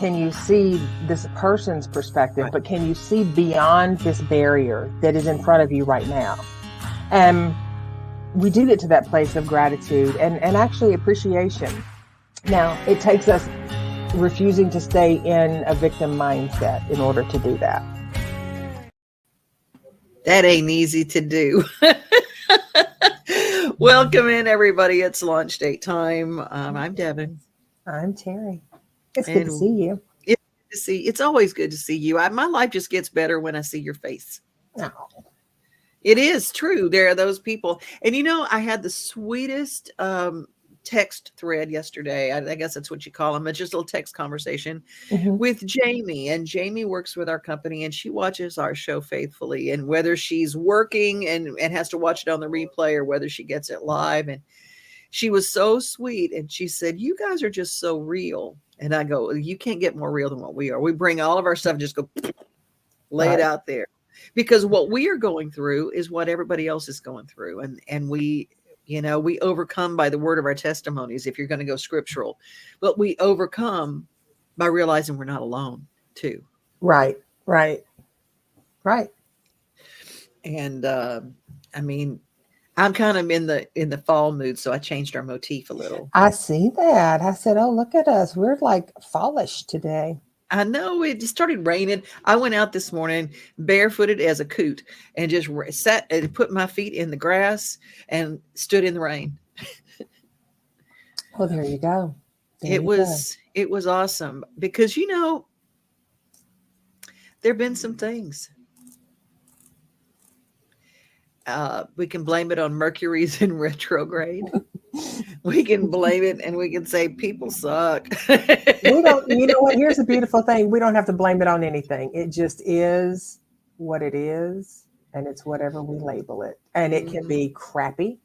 can you see this person's perspective, Right. but can you see beyond this barrier that is in front of you right now? And we do get to that place of gratitude and actually appreciation. Now, it takes us refusing to stay in a victim mindset in order to do that. That ain't easy to do. Welcome in, everybody. It's launch date time. I'm Devon. I'm Teri. It's good to And see you. it's always good to see you. My life just gets better when I see your face. Oh. It is true. There are those people. And I had the sweetest text thread yesterday. I guess that's what you call them. It's just a little text conversation with Jamie. And Jamie works with our company and she watches our show faithfully. And whether she's working and has to watch it on the replay or whether she gets it live. And she was so sweet. And she said, "You guys are just so real." And I go, "You can't get more real than what we are. We bring all of our stuff and just go lay it out there." Because what we are going through is what everybody else is going through. And we, we overcome by the word of our testimonies, if you're going to go scriptural, but we overcome by realizing we're not alone too. Right. And I'm kind of in the fall mood, so I changed our motif a little. I see that. I said, "Oh, look at us. We're like fallish today." I know it just started raining. I went out this morning barefooted as a coot and just sat and put my feet in the grass and stood in the rain. Well, there you go. It was awesome because, there've been some things. We can blame it on Mercury's in retrograde. We can blame it and we can say people suck. We don't, you know what? Here's the beautiful thing. We don't have to blame it on anything. It just is what it is. And it's whatever we label it. And it can be crappy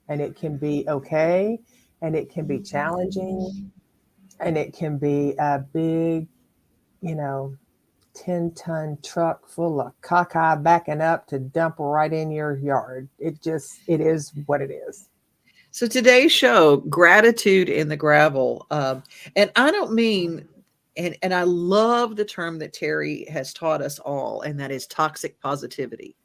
and it can be okay. And it can be challenging. And it can be a big, 10-ton truck full of caca backing up to dump right in your yard. It is what it is. So today's show, gratitude in the gravel. And I don't mean, and I love the term that Teri has taught us all, and that is toxic positivity.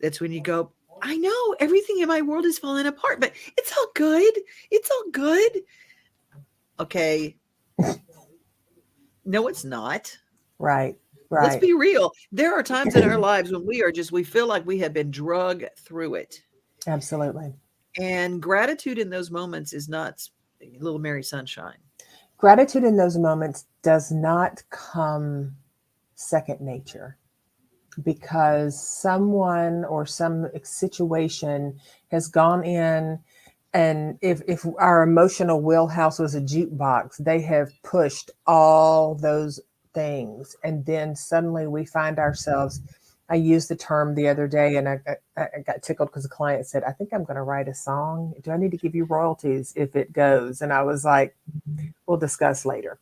That's when you go, I know everything in my world is falling apart, but it's all good. It's all good. Okay. No, it's not. Right. Let's be real. There are times in our lives when we feel like we have been drug through it. Absolutely. And gratitude in those moments is not little Mary Sunshine. Gratitude in those moments does not come second nature because someone or some situation has gone in, and if our emotional wheelhouse was a jukebox, they have pushed all those things. And then suddenly we find ourselves, I used the term the other day and I got tickled because the client said, "I think I'm going to write a song. Do I need to give you royalties if it goes?" And I was like, "We'll discuss later."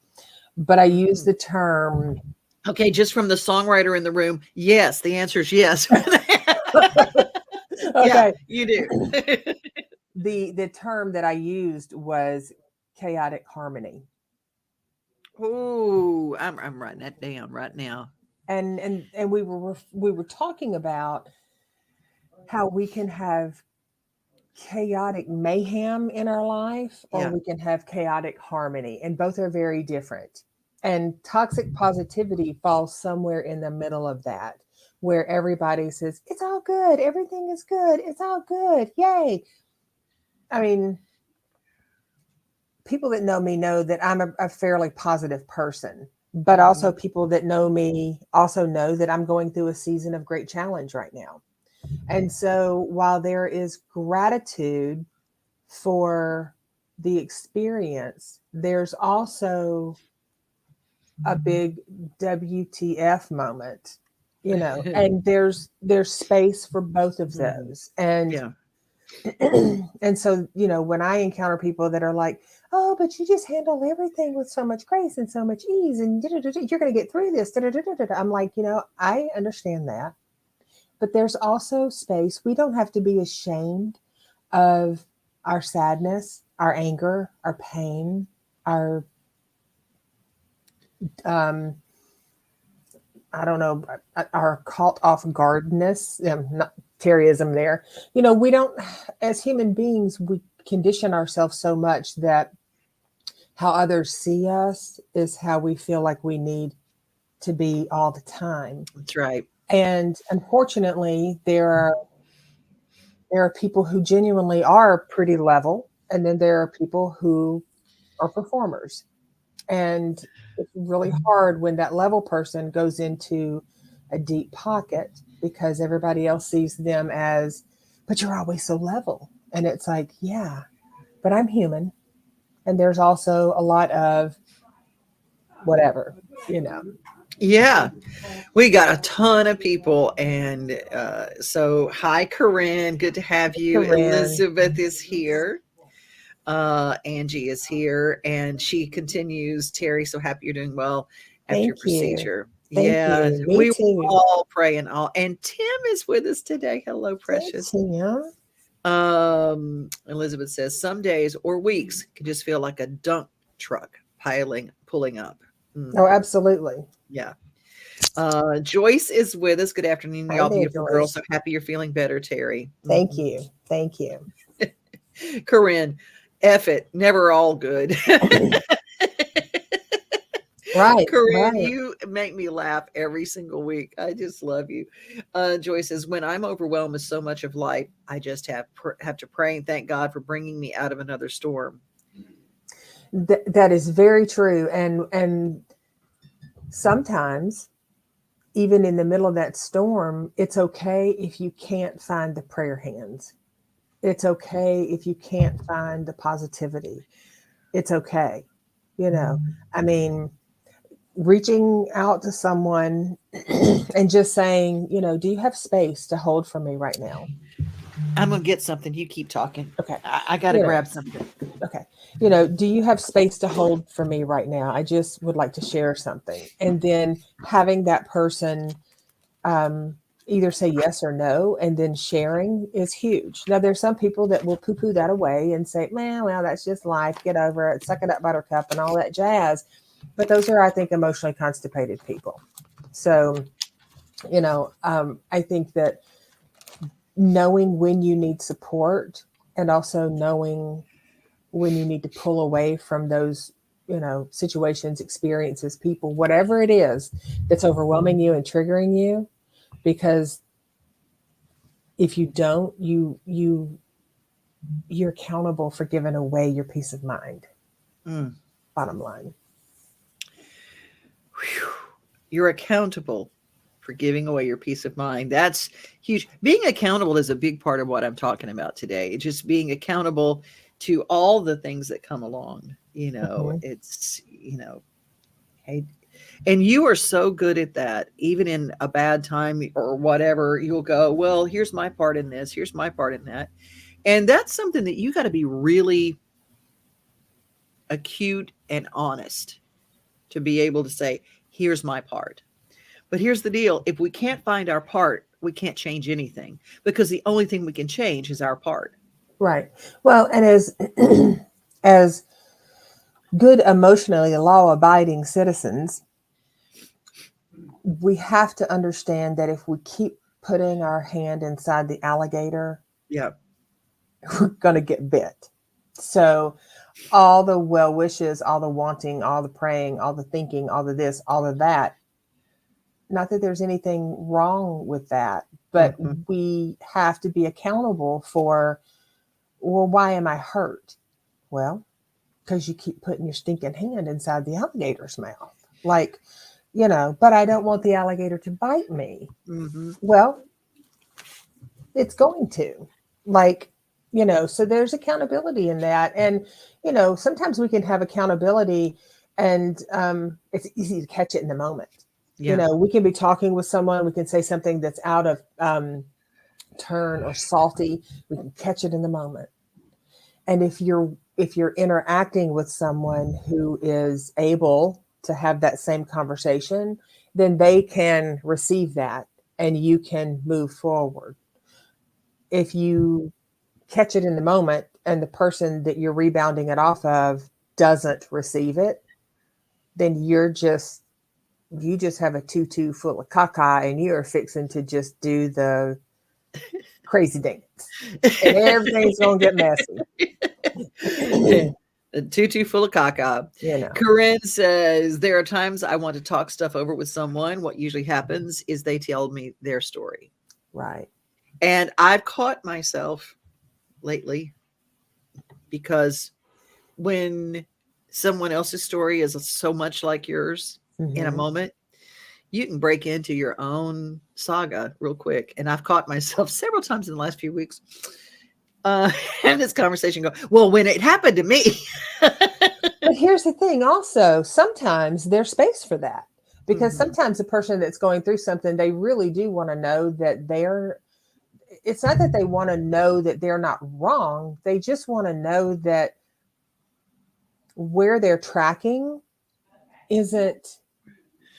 But I used the term. Okay, just from the songwriter in the room, yes, the answer is yes. Okay. Yeah, you do. The term that I used was chaotic harmony. Oh, I'm writing that down right now. And we were talking about how we can have chaotic mayhem in our life, or we can have chaotic harmony, and both are very different. And toxic positivity falls somewhere in the middle of that, where everybody says, "It's all good. Everything is good. It's all good. Yay." I mean, people that know me know that I'm a fairly positive person, but also people that know me also know that I'm going through a season of great challenge right now. And so while there is gratitude for the experience, there's also a big WTF moment, and there's space for both of those. And and so, when I encounter people that are like, "Oh, but you just handle everything with so much grace and so much ease, and you're going to get through this." I'm like, I understand that. But there's also space. We don't have to be ashamed of our sadness, our anger, our pain, our um, I don't know, are caught off guardness, not Terryism there. We don't, as human beings, we condition ourselves so much that how others see us is how we feel like we need to be all the time. That's right. And unfortunately, there are people who genuinely are pretty level, and then there are people who are performers. And it's really hard when that level person goes into a deep pocket because everybody else sees them as, but you're always so level. And it's like, yeah, but I'm human. And there's also a lot of whatever, you know. Yeah, we got a ton of people. And so, hi, Corinne. Good to have you. Corinne, Elizabeth is here. Angie is here. And she continues, Teri, so happy you're doing well after your thank you. procedure. Thank Yeah, you. Me we were too. all praying. And Tim is with us today. Hello, Hey, precious. Tim. Elizabeth says some days or weeks can just feel like a dump truck pulling up. Oh, absolutely. Yeah. Joyce is with us. Good afternoon, Hi y'all there, beautiful girls. Joyce. So happy you're feeling better, Teri. Thank you. Thank you. Corinne, F it, never all good. Right, Corinne, right. you make me laugh every single week. I just love you. Joyce says, when I'm overwhelmed with so much of life, I just have to pray and thank God for bringing me out of another storm. That is very true. And sometimes, even in the middle of that storm, it's okay if you can't find the prayer hands. It's okay if you can't find the positivity. It's okay. You know, I mean, reaching out to someone and just saying, do you have space to hold for me right now? I'm gonna get something. You keep talking. Okay. I gotta You know, grab something. okay. Do you have space to hold for me right now? I just would like to share something. And then having that person um, either say yes or no, and then sharing is huge. Now, there's some people that will poo poo that away and say, man, well, that's just life. Get over it. Suck it up, buttercup, and all that jazz. But those are, I think, emotionally constipated people. So, I think that knowing when you need support and also knowing when you need to pull away from those situations, experiences, people, whatever it is that's overwhelming you and triggering you, because if you don't, you're accountable for giving away your peace of mind. Mm. Bottom line. Whew. You're accountable for giving away your peace of mind. That's huge. Being accountable is a big part of what I'm talking about today. Just being accountable to all the things that come along. Mm-hmm. It's, hey, and you are so good at that. Even in a bad time or whatever, you'll go, well, here's my part in this, here's my part in that. And that's something that you got to be really acute and honest to be able to say, here's my part. But here's the deal, if we can't find our part, we can't change anything, because the only thing we can change is our part. Right. Well, and as good emotionally law abiding citizens, we have to understand that if we keep putting our hand inside the alligator, Yeah. we're going to get bit. So, all the well wishes, all the wanting, all the praying, all the thinking, all the this, all of that, not that there's anything wrong with that, but Mm-hmm. we have to be accountable for, well, why am I hurt? Well, because you keep putting your stinking hand inside the alligator's mouth. Like, but I don't want the alligator to bite me. Mm-hmm. Well, it's going to. Like, so there's accountability in that. And, sometimes we can have accountability and it's easy to catch it in the moment. Yeah. We can be talking with someone, we can say something that's out of turn or salty, we can catch it in the moment. And if you're interacting with someone who is able to have that same conversation, then they can receive that and you can move forward. If you catch it in the moment and the person that you're rebounding it off of doesn't receive it, then you just have a tutu full of caca and you're fixing to just do the crazy dance. And everything's gonna get messy. A tutu full of caca. You know. Corinne says, there are times I want to talk stuff over with someone. What usually happens is they tell me their story. Right. And I've caught myself lately because when someone else's story is so much like yours in a moment, you can break into your own saga real quick. And I've caught myself several times in the last few weeks in this conversation go, well, when it happened to me. But here's the thing also, sometimes there's space for that, because sometimes the person that's going through something, they really do want to know that it's not that they want to know that they're not wrong. They just want to know that where they're tracking isn't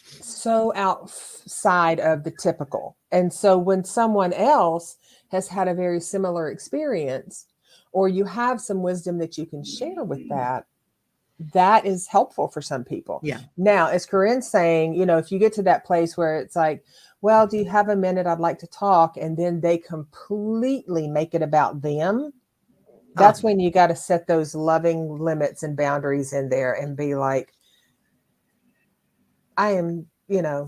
so outside of the typical. And so when someone else has had a very similar experience, or you have some wisdom that you can share with that is helpful for some people. Yeah. Now, as Corinne's saying, if you get to that place where it's like, well, do you have a minute? I'd like to talk. And then they completely make it about them. That's when you got to set those loving limits and boundaries in there and be like, I am,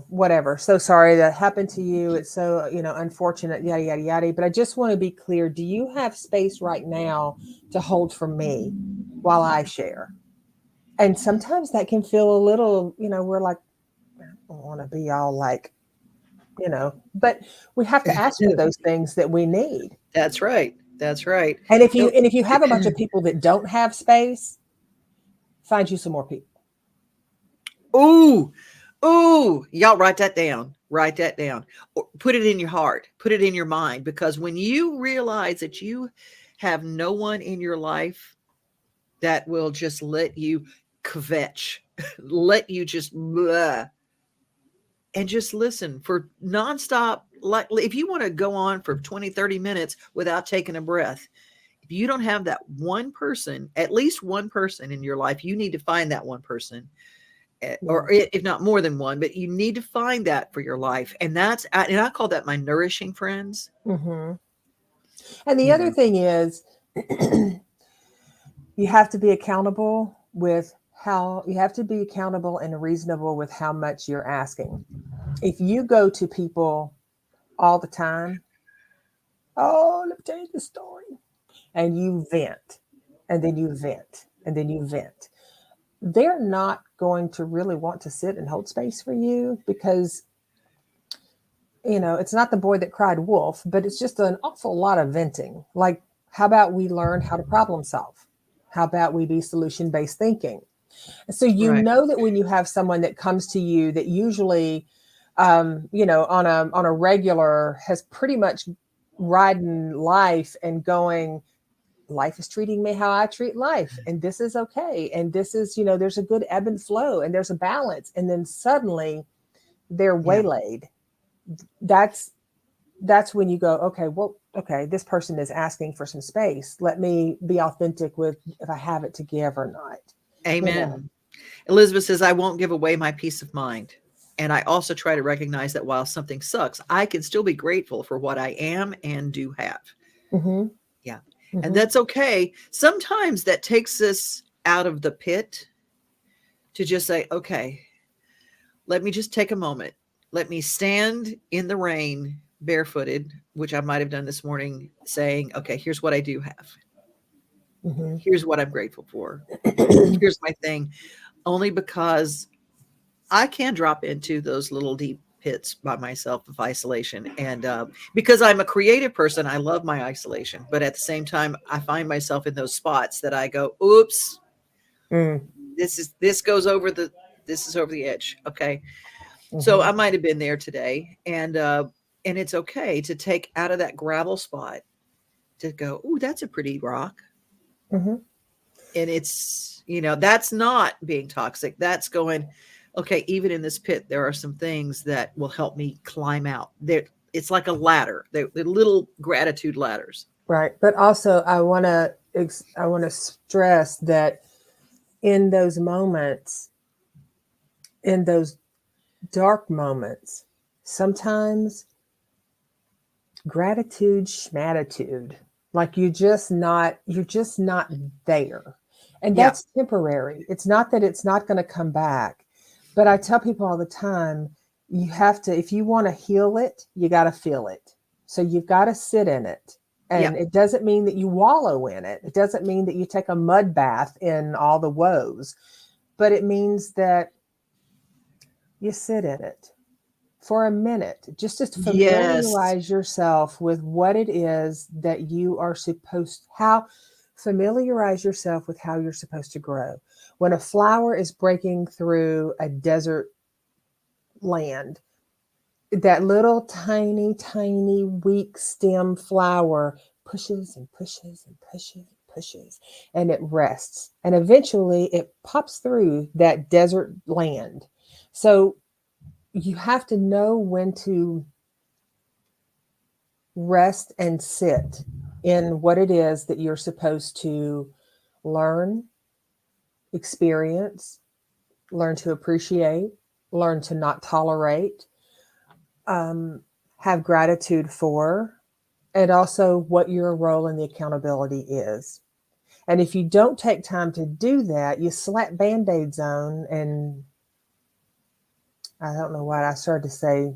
whatever. So sorry that happened to you. It's so, unfortunate, yada, yada, yada. But I just want to be clear. Do you have space right now to hold for me while I share? And sometimes that can feel a little, we're like, I don't want to be all like, but we have to ask for those things that we need. That's right. That's right. And if you have a bunch of people that don't have space, find you some more people. Ooh, y'all write that down. Write that down. Or put it in your heart. Put it in your mind. Because when you realize that you have no one in your life that will just let you kvetch, let you just blah, and just listen for nonstop. Like if you want to go on for 20, 30 minutes without taking a breath, if you don't have that one person, at least one person in your life, you need to find that one person. Or if not more than one, but you need to find that for your life. And I call that my nourishing friends. And the other thing is you have to be accountable and reasonable with how much you're asking. If you go to people all the time, oh, let me tell you the story, and you vent, and then you vent, and then you vent, they're not going to really want to sit and hold space for you, because it's not the boy that cried wolf, but it's just an awful lot of venting. Like, how about we learn how to problem solve? How about we be solution-based thinking? So know that when you have someone that comes to you that usually on a regular has pretty much riding life and going, life is treating me how I treat life, and this is okay, and this is, there's a good ebb and flow, and there's a balance, and then suddenly they're waylaid. That's when you go, okay, this person is asking for some space. Let me be authentic with if I have it to give or not. Amen. Elizabeth says, I won't give away my peace of mind. And I also try to recognize that while something sucks, I can still be grateful for what I am and do have. Yeah. And that's okay. Sometimes that takes us out of the pit to just say, okay, let me just take a moment. Let me stand in the rain barefooted, which I might have done this morning, saying, okay, here's what I do have. Here's what I'm grateful for. Here's my thing. Only because I can drop into those little deep pits by myself of isolation. And because I'm a creative person, I love my isolation. But at the same time, I find myself in those spots that I go, oops, this is over the edge. Okay. So I might have been there today. And it's okay to take out of that gravel spot to go, ooh, that's a pretty rock. And it's, that's not being toxic. That's going, okay, even in this pit, there are some things that will help me climb out. It's like a ladder. They're little gratitude ladders. Right. But also I want to stress that in those moments, in those dark moments, sometimes gratitude, schmatitude, like you're just not there. And Yeah. that's temporary. It's not that it's not going to come back. But I tell people all the time, you have to, if you want to heal it, you got to feel it. So you've got to sit in it. Yeah. And it doesn't mean that you wallow in it. It doesn't mean that you take a mud bath in all the woes, but it means that you sit in it for a minute, just to Yes. familiarize yourself with what it is that you are supposed, how familiarize yourself with how you're supposed to grow. When a flower is breaking through a desert land, that little tiny, tiny, weak stem flower pushes and pushes and pushes and pushes, and it rests. And eventually it pops through that desert land. So you have to know when to rest and sit in what it is that you're supposed to learn, experience, learn to appreciate, learn to not tolerate, um, have gratitude for, and also what your role in the accountability is. And if you don't take time to do that, you slap band aids on, and I don't know what I started to say.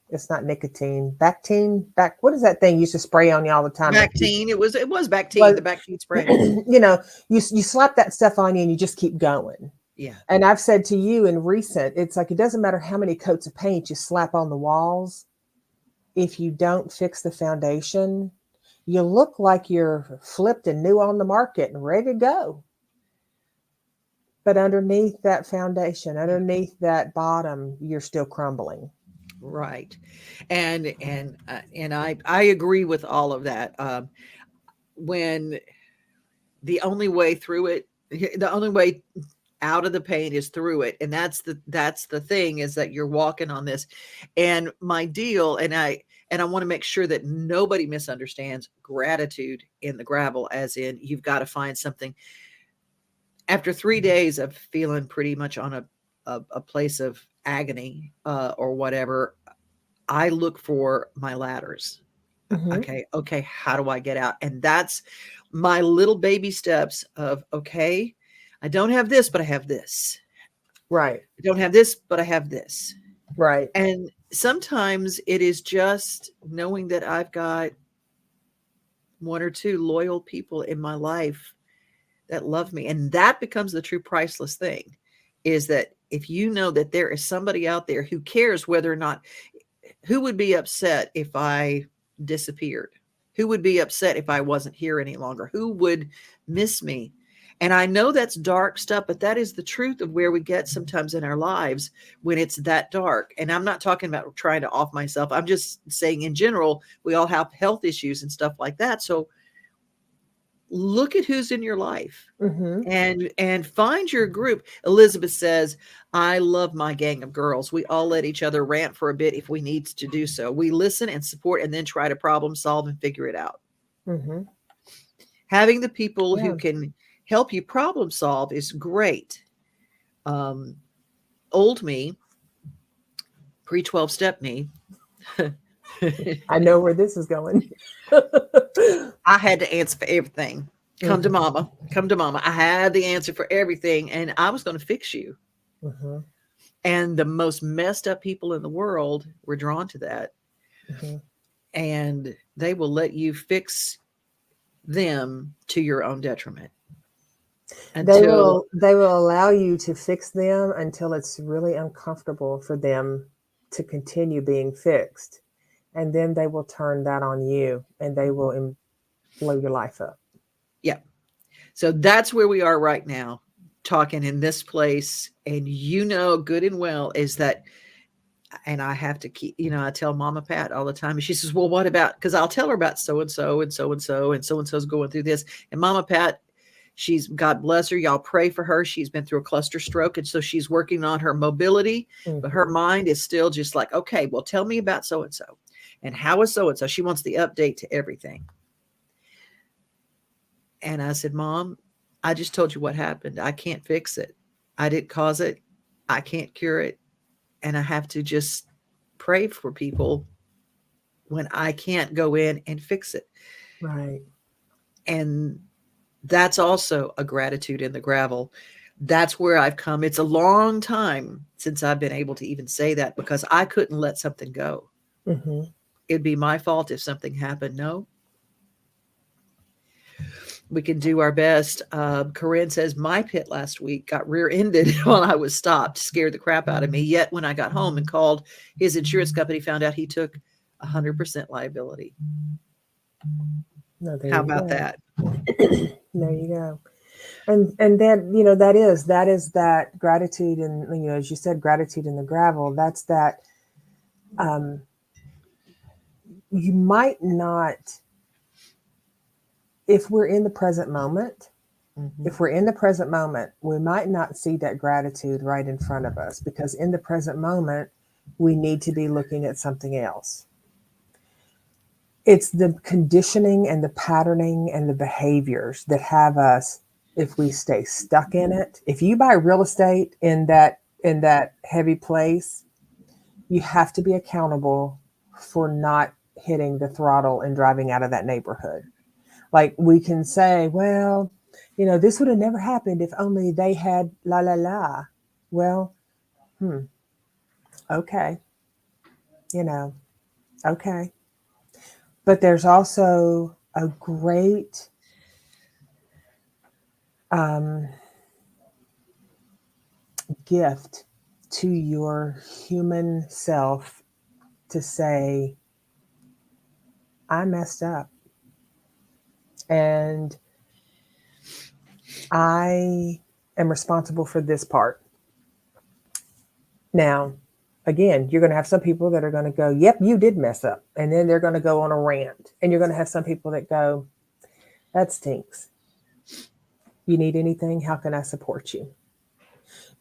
It's not nicotine, Bactine, back. What is that thing you used to spray on you all the time? That keep, Bactine. It was Bactine, was, the Bactine spray. you know, you slap that stuff on you and you just keep going. Yeah. And I've said to you in recent, it's like it doesn't matter how many coats of paint you slap on the walls. If you don't fix the foundation, you look like you're flipped and new on the market and ready to go. But underneath that foundation, underneath that bottom, you're still crumbling. Right. And I agree with all of that. When the only way through it, the only way out of the pain is through it, and that's the thing, is that you're walking on this. And my deal, and I want to make sure that nobody misunderstands gratitude in the gravel, as in you've got to find something. After 3 days of feeling pretty much on a place of agony, or whatever, I look for my ladders. Mm-hmm. Okay, how do I get out? And that's my little baby steps of, okay, I don't have this, but I have this. Right, I don't have this, but I have this. right. And sometimes it is just knowing that I've got one or two loyal people in my life that love me. And that becomes the true priceless thing, is that if you know that there is somebody out there who cares whether or not, who would be upset if I disappeared? Who would be upset if I wasn't here any longer? Who would miss me? And I know that's dark stuff, but that is the truth of where we get sometimes in our lives when it's that dark. And I'm not talking about trying to off myself. I'm just saying in general, we all have health issues and stuff like that. So look at who's in your life, Mm-hmm. and find your group. Elizabeth says, I love my gang of girls. We all let each other rant for a bit if we need to do so. We listen and support and then try to problem solve and figure it out. Mm-hmm. Having the people who Yeah. can help you problem solve is great. um, Old me, pre-12 step me, I know where this is going. I had to answer for everything. Come to Mm-hmm. mama, come to mama. I had the answer for everything, and I was going to fix you. Mm-hmm. And the most messed up people in the world were drawn to that. Mm-hmm. And they will let you fix them to your own detriment until, They will allow you to fix them until it's really uncomfortable for them to continue being fixed. And then they will turn that on you and they will blow your life up. yeah. So that's where we are right now, talking in this place. And good and well is that, and I have to keep, I tell Mama Pat all the time, and she says, well, what about, because I'll tell her about so and so and so and so, and so and so's going through this. And Mama Pat, she's, God bless her, y'all pray for her. She's been through a cluster stroke, and so she's working on her mobility, but her Mm-hmm. mind is still just like, okay, well, tell me about so and so, and how is so and so. She wants the update to everything. And I said, Mom, I just told you what happened. I can't fix it. I didn't cause it. I can't cure it. and I have to just pray for people when I can't go in and fix it. Right. And that's also a gratitude in the gravel. That's where I've come. It's a long time since I've been able to even say that, because I couldn't let something go. Mm-hmm. It'd be my fault if something happened. No, we can do our best. Corinne says, my pit last week got rear-ended while I was stopped, scared the crap out of me. Yet when I got home and called his insurance company, found out he took 100% liability. No, there How you about go. that? There you go. And then, that is that gratitude, and as you said, gratitude in the gravel. That's that. You might not, if we're in the present moment, Mm-hmm. if we're in the present moment, we might not see that gratitude right in front of us, because in the present moment, we need to be looking at something else. It's the conditioning and the patterning and the behaviors that have us, if we stay stuck in it. If you buy real estate in that heavy place, you have to be accountable for not hitting the throttle and driving out of that neighborhood. Like, we can say, well, this would have never happened if only they had la la la. Well, okay, okay. But there's also a great um, gift to your human self to say, I messed up, and I am responsible for this part. Now, again, you're going to have some people that are going to go, yep, you did mess up. And then they're going to go on a rant. And you're going to have some people that go, that stinks. You need anything? How can I support you?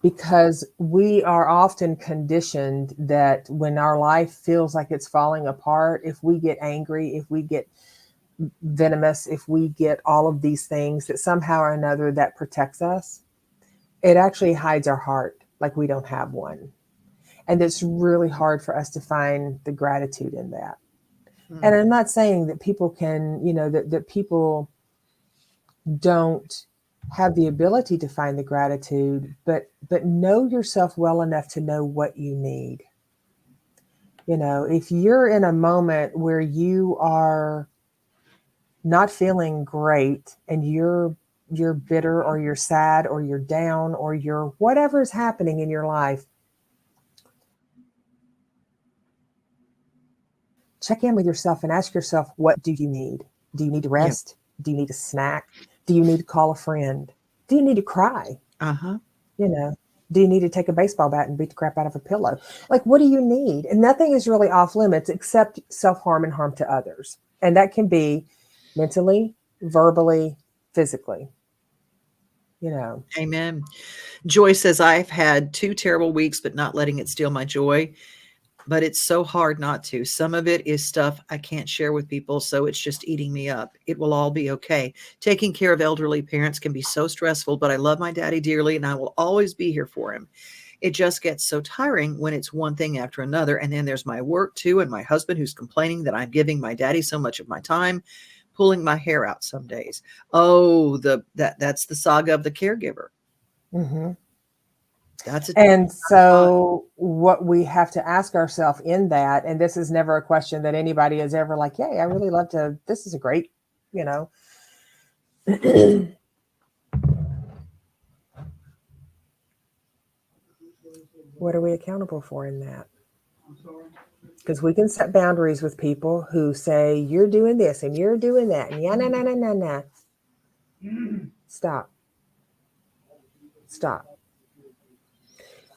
Because we are often conditioned that when our life feels like it's falling apart, if we get angry, if we get venomous, if we get all of these things, that somehow or another that protects us, it actually hides our heart like we don't have one. And it's really hard for us to find the gratitude in that. Mm-hmm. And I'm not saying that people can, that people don't have the ability to find the gratitude, but know yourself well enough to know what you need. If you're in a moment where you are not feeling great, and you're bitter, or you're sad, or you're down, or you're whatever's happening in your life, check in with yourself and ask yourself, what do you need? Do you need to rest? Yep. Do you need a snack? Do you need to call a friend? Do you need to cry? Uh-huh. Do you need to take a baseball bat and beat the crap out of a pillow? Like, what do you need? And nothing is really off limits except self-harm and harm to others. And that can be mentally, verbally, physically. Amen. Joy says, I've had 2 terrible weeks, but not letting it steal my joy. But it's so hard not to. Some of it is stuff I can't share with people, so it's just eating me up. It will all be okay. Taking care of elderly parents can be so stressful, but I love my daddy dearly, and I will always be here for him. It just gets so tiring when it's one thing after another. And then there's my work too, and my husband who's complaining that I'm giving my daddy so much of my time, pulling my hair out some days. Oh, that's the saga of the caregiver. Mm-hmm. And so what we have to ask ourselves in that, and this is never a question that anybody is ever like, yay, I really love to, this is a great, what are we accountable for in that? Because we can set boundaries with people who say, you're doing this and you're doing that, and yeah, nah. Stop.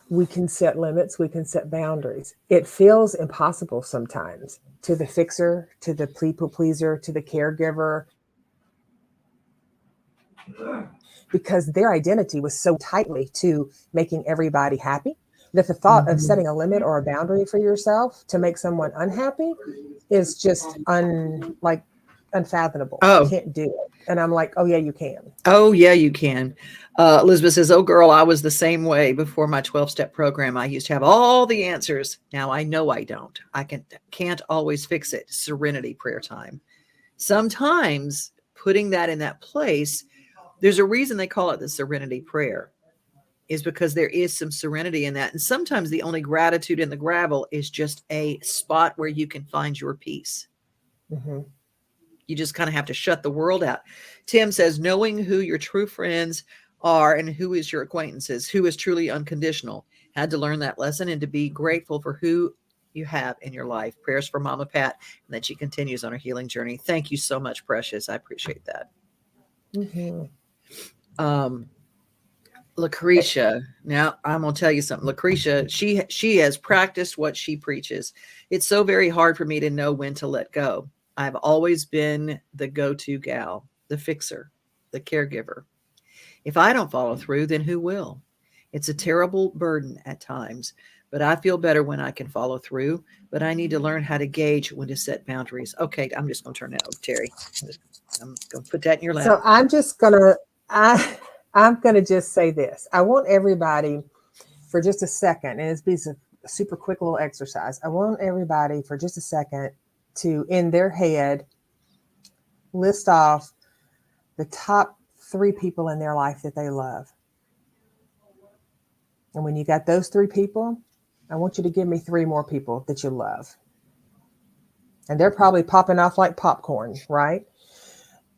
We can set limits. We can set boundaries. It feels impossible sometimes to the fixer, to the people pleaser, to the caregiver, because their identity was so tightly to making everybody happy that the thought of setting a limit or a boundary for yourself to make someone unhappy is just unfathomable. I Oh, can't do it. And I'm like, oh yeah, you can. oh yeah, you can. Elizabeth says, "Oh, girl, I was the same way before my 12-step program. I used to have all the answers. Now I know I don't. Can't always fix it. Serenity prayer time. Sometimes putting that in that place, there's a reason they call it the serenity prayer, is because there is some serenity in that. And sometimes the only gratitude in the gravel is just a spot where you can find your peace. Mm-hmm. You just kind of have to shut the world out." Tim says, "Knowing who your true friends are and who is your acquaintances, who is truly unconditional. Had to learn that lesson and to be grateful for who you have in your life. Prayers for Mama Pat." And then she continues on her healing journey. Thank you so much, Precious. I appreciate that. Mm-hmm. Lucretia. Now I'm gonna tell you something. Lucretia, she has practiced what she preaches. "It's so very hard for me to know when to let go. I've always been the go-to gal, the fixer, the caregiver. If I don't follow through, then who will? It's a terrible burden at times, but I feel better when I can follow through. But I need to learn how to gauge when to set boundaries." Okay, I'm just gonna turn that over to Teri. I'm gonna put that in your lap. So I'm gonna just say this. I want everybody for just a second, and it's be a super quick little exercise. I want everybody for just a second to, in their head, list off the top 3 people in their life that they love. And when you got those 3 people, I want you to give me 3 more people that you love. And they're probably popping off like popcorn, right?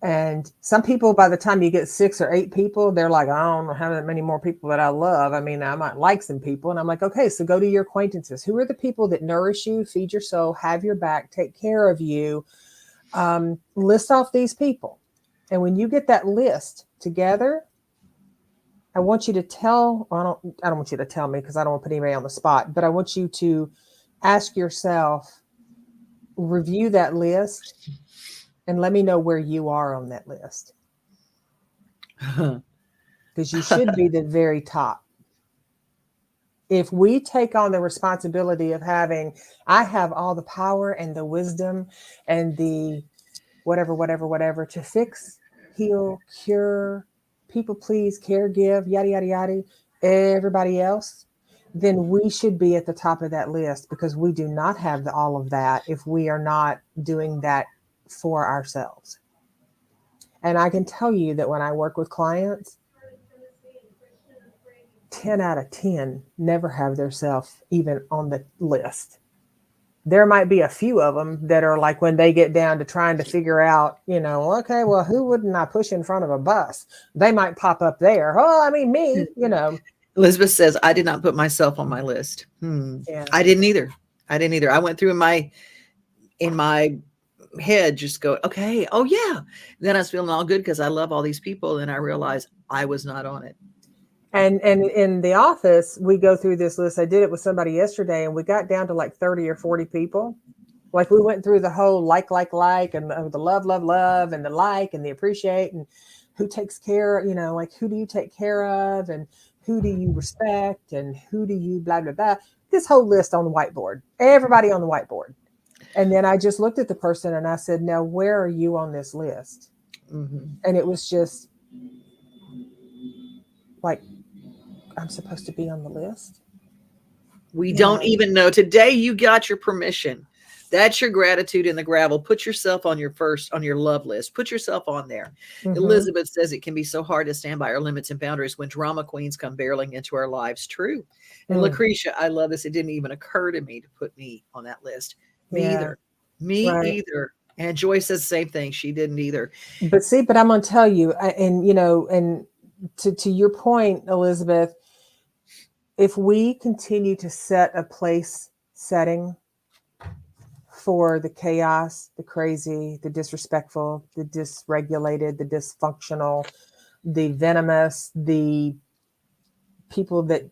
And some people, by the time you get 6 or 8 people, they're like, I don't have that many more people that I love. I mean, I might like some people. And I'm like, okay, so go to your acquaintances. Who are the people that nourish you, feed your soul, have your back, take care of you? List off these people. And when you get that list together, I want you to tell, well, I don't want you to tell me because I don't want to put anybody on the spot, but I want you to ask yourself, review that list and let me know where you are on that list. Because you should be the very top. If we take on the responsibility of I have all the power and the wisdom and the whatever to fix, heal, cure, people please, care, give, yada, yada, yada, everybody else, then we should be at the top of that list, because we do not have all of that if we are not doing that for ourselves. And I can tell you that when I work with clients, 10 out of 10 never have their self even on the list. There might be a few of them that are like, when they get down to trying to figure out, okay, well, who wouldn't I push in front of a bus? They might pop up there. Oh, I mean, me. Elizabeth says, "I did not put myself on my list." Yeah. I didn't either. I went through in my head, just go, okay, oh yeah. Then I was feeling all good because I love all these people. And I realized I was not on it. And in the office, we go through this list. I did it with somebody yesterday, and we got down to like 30 or 40 people. Like, we went through the whole like, and the love, and the like, and the appreciate, and who takes care, like, who do you take care of, and who do you respect, and who do you blah, blah, blah. This whole list on the whiteboard, everybody on the whiteboard. And then I just looked at the person and I said, now, where are you on this list? Mm-hmm. And it was just like, I'm supposed to be on the list. We don't even know. Today you got your permission. That's your gratitude in the gravel. Put yourself on your love list. Put yourself on there. Mm-hmm. Elizabeth says it can be so hard to stand by our limits and boundaries when drama queens come barreling into our lives. True. And Lucretia, I love this. It didn't even occur to me to put me on that list. Me either. Either. And Joy says the same thing. She didn't either. But I'm going to tell you, and to your point, Elizabeth, if we continue to set a place setting for the chaos, the crazy, the disrespectful, the dysregulated, the dysfunctional, the venomous, the people that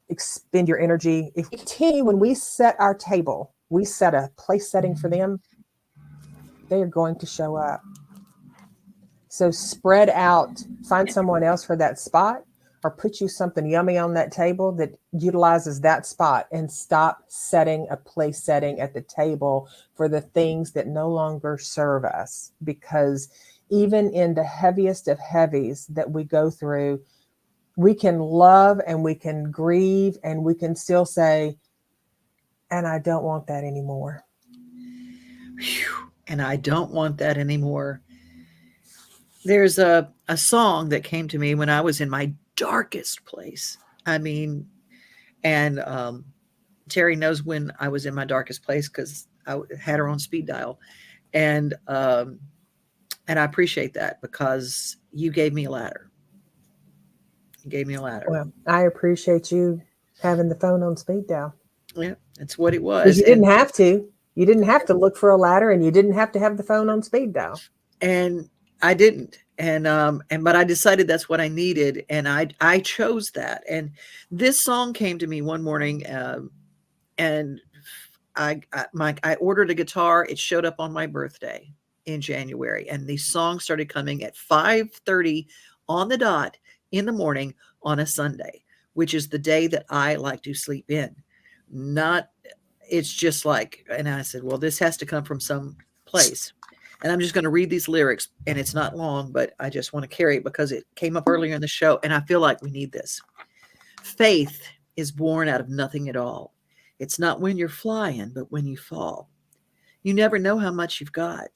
expend your energy, if we continue, when we set our table, we set a place setting for them, they are going to show up. So spread out, find someone else for that spot, or put you something yummy on that table that utilizes that spot, and stop setting a place setting at the table for the things that no longer serve us. Because even in the heaviest of heavies that we go through, we can love and we can grieve and we can still say, and I don't want that anymore. Whew. And I don't want that anymore. There's a song that came to me when I was in my darkest place. I mean, and Teri knows when I was in my darkest place because I had her on speed dial. And I appreciate that because you gave me a ladder. You gave me a ladder. Well, I appreciate you having the phone on speed dial. Yeah, that's what it was. Because you didn't have to. You didn't have to look for a ladder, and you didn't have to have the phone on speed dial. And I didn't. But I decided that's what I needed, and I chose that. And this song came to me one morning, and I ordered a guitar. It showed up on my birthday in January, and these songs started coming at 5:30 on the dot in the morning on a Sunday, which is the day that I like to sleep in. Not, it's just like, and I said, well, this has to come from some place. And I'm just going to read these lyrics, and it's not long, but I just want to carry it because it came up earlier in the show, and I feel like we need this. Faith is born out of nothing at all. It's not when you're flying, but when you fall. You never know how much you've got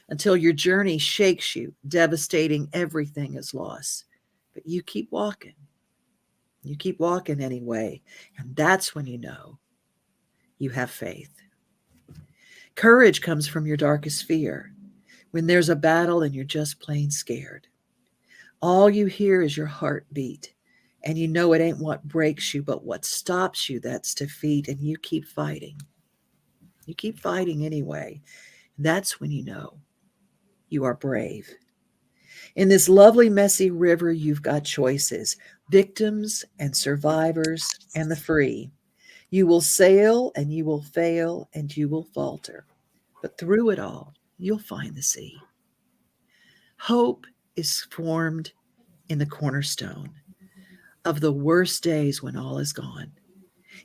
until your journey shakes you, devastating everything is lost. But you keep walking. You keep walking anyway, and that's when you know you have faith. Courage comes from your darkest fear, when there's a battle and you're just plain scared. All you hear is your heartbeat, and you know it ain't what breaks you, but what stops you that's defeat, and you keep fighting. You keep fighting anyway. That's when you know you are brave. In this lovely, messy river, you've got choices, victims and survivors and the free. You will sail and you will fail and you will falter. But through it all, you'll find the sea. Hope is formed in the cornerstone of the worst days when all is gone.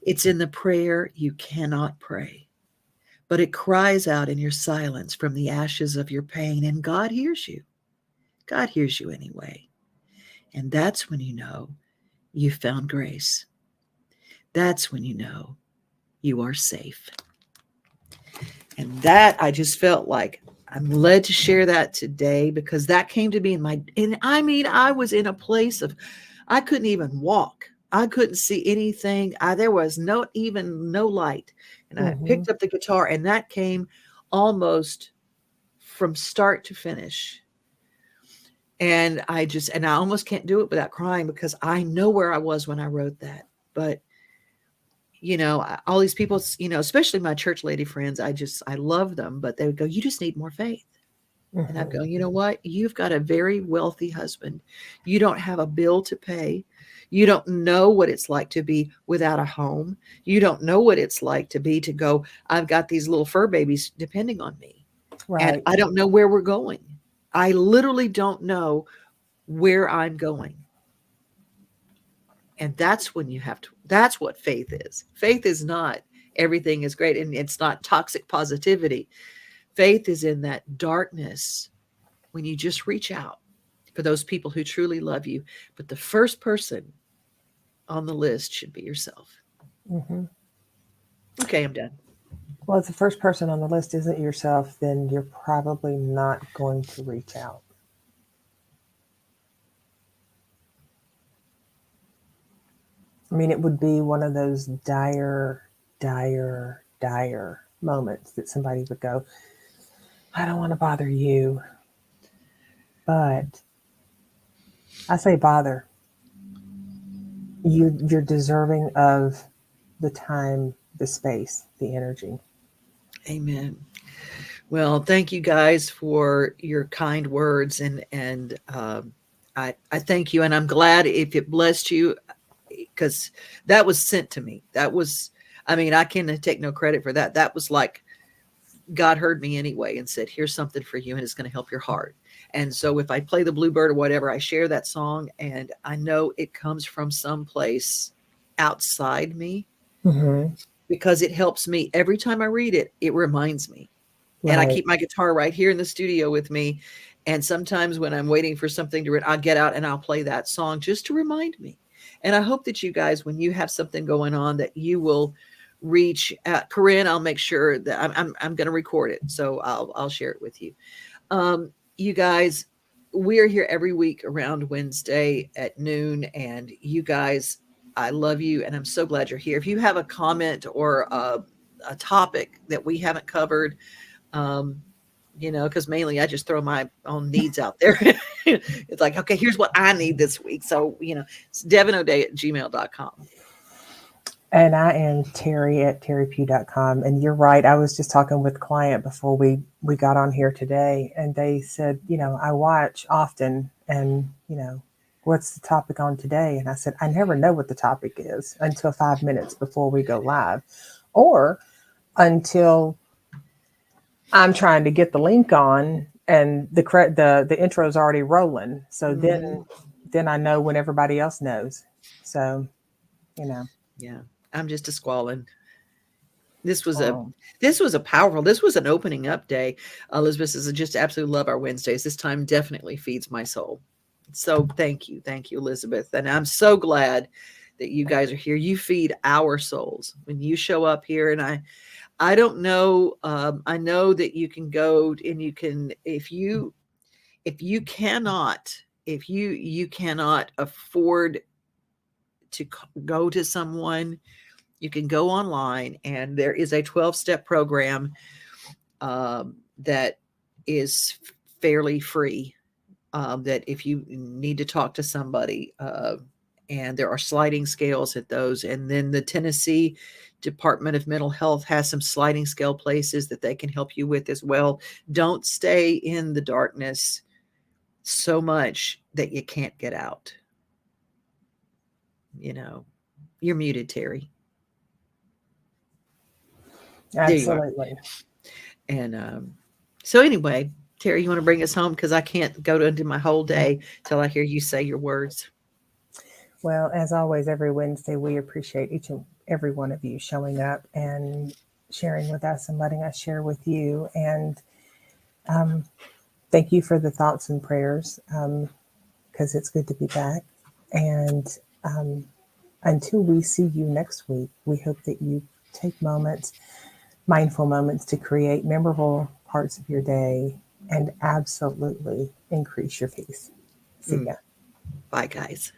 It's in the prayer you cannot pray, but it cries out in your silence from the ashes of your pain, and God hears you. God hears you anyway. And that's when you know you found grace. That's when you know you are safe. And that, I just felt like I'm led to share that today because that came to me I was in a place of, I couldn't even walk. I couldn't see anything. There was no light. And I picked up the guitar, and that came almost from start to finish. And I almost can't do it without crying because I know where I was when I wrote that. But, all these people, especially my church lady friends, I love them, but they would go, you just need more faith. Mm-hmm. And I'd go, you know what? You've got a very wealthy husband. You don't have a bill to pay. You don't know what it's like to be without a home. You don't know what it's like to go, I've got these little fur babies depending on me. Right. And I don't know where we're going. I literally don't know where I'm going. And that's when that's what faith is. Faith is not everything is great, and it's not toxic positivity. Faith is in that darkness when you just reach out for those people who truly love you. But the first person on the list should be yourself. Mm-hmm. Okay, I'm done. Well, if the first person on the list isn't yourself, then you're probably not going to reach out. I mean, it would be one of those dire moments that somebody would go, I don't want to bother you. But I say bother. You're deserving of the time, the space, the energy. Amen. Well, thank you guys for your kind words, and I thank you, and I'm glad if it blessed you, because that was sent to me. That was, I can take no credit for that. That was like God heard me anyway and said, here's something for you, and it's going to help your heart. And so if I play the Bluebird or whatever, I share that song, and I know it comes from someplace outside me, Mm-hmm. because it helps me every time I read it. It reminds me. And I Right. keep my guitar right here in the studio with me. And sometimes when I'm waiting for something to read, I'll get out and I'll play that song just to remind me. And I hope that you guys, when you have something going on, that you will reach out. Corinne, I'll make sure that I'm going to record it, so I'll share it with you. You guys, we are here every week around Wednesday at noon, and you guys, I love you, and I'm so glad you're here. If you have a comment or a topic that we haven't covered, um, because mainly I just throw my own needs out there. It's like, okay, here's what I need this week. So, it's devonoday@gmail.com. And I am Teri at teripew.com. And you're right. I was just talking with a client before we got on here today, and they said, I watch often, and, what's the topic on today? And I said, I never know what the topic is until 5 minutes before we go live, or until I'm trying to get the link on and the intro is already rolling. So Mhm. then I know when everybody else knows. So, Yeah, I'm just a squalling. This was a um, powerful. This was an opening up day. Elizabeth says, I just absolutely love our Wednesdays. This time definitely feeds my soul. So thank you, Elizabeth, and I'm so glad that you guys are here. You feed our souls when you show up here, and I don't know. I know that you can go and you can, if you cannot, if you cannot afford to go to someone, you can go online, and there is a 12-step program that is fairly free. That if you need to talk to somebody, and there are sliding scales at those, and then the Tennessee Department of Mental Health has some sliding scale places that they can help you with as well. Don't stay in the darkness so much that you can't get out. You're muted, Teri. There you are. absolutely. And so anyway, Teri, you want to bring us home? Because I can't go into my whole day till I hear you say your words. Well, as always, every Wednesday, we appreciate each and every one of you showing up and sharing with us and letting us share with you. And um, thank you for the thoughts and prayers, because it's good to be back. And um, until we see you next week, we hope that you take moments, mindful moments, to create memorable parts of your day and absolutely increase your peace. See Mm. ya. Bye, guys.